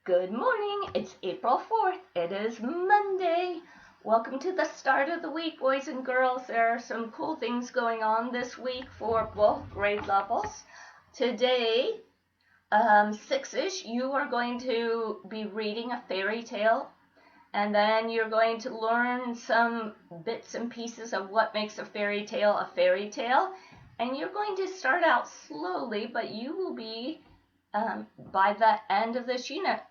Good morning. It's April 4th. It is Monday. Welcome to the start of the week, boys and girls. There are some cool things going on this week for both grade levels. Today, 6-ish, you are going to be reading a fairy tale, and then you're going to learn some bits and pieces of what makes a fairy tale, and you're going to start out slowly, but you will be, by the end of this unit,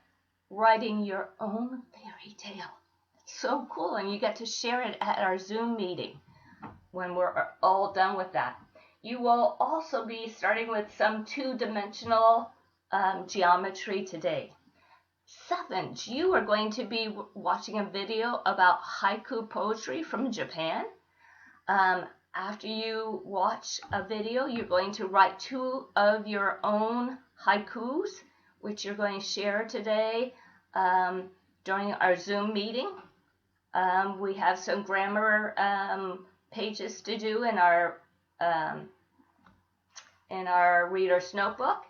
writing your own fairy tale. It's so cool, and you get to share it at our Zoom meeting when we're all done with that. You will also be starting with some two-dimensional geometry today. 7th, you are going to be watching a video about haiku poetry from Japan. After you watch a video, you're going to write 2 of your own haikus, which you're going to share today during our Zoom meeting. We have some grammar pages to do in our reader's notebook.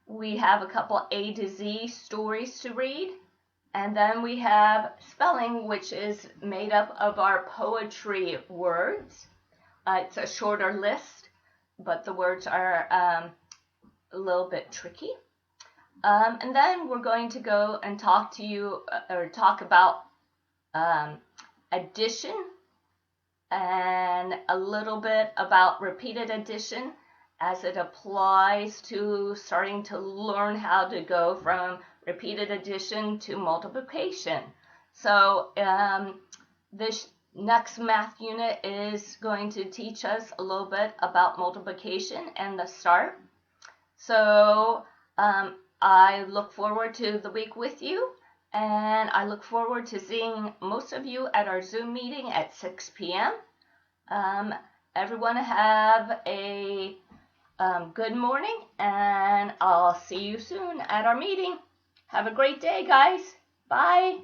We have a couple A to Z stories to read. And then we have spelling, which is made up of our poetry words. It's a shorter list, but the words are a little bit tricky. And then we're going to go and talk about addition and a little bit about repeated addition as it applies to starting to learn how to go from repeated addition to multiplication. So this next math unit is going to teach us a little bit about multiplication and the start. So I look forward to the week with you, and I look forward to seeing most of you at our Zoom meeting at 6 p.m. Everyone have a good morning, and I'll see you soon at our meeting. Have a great day, guys. Bye.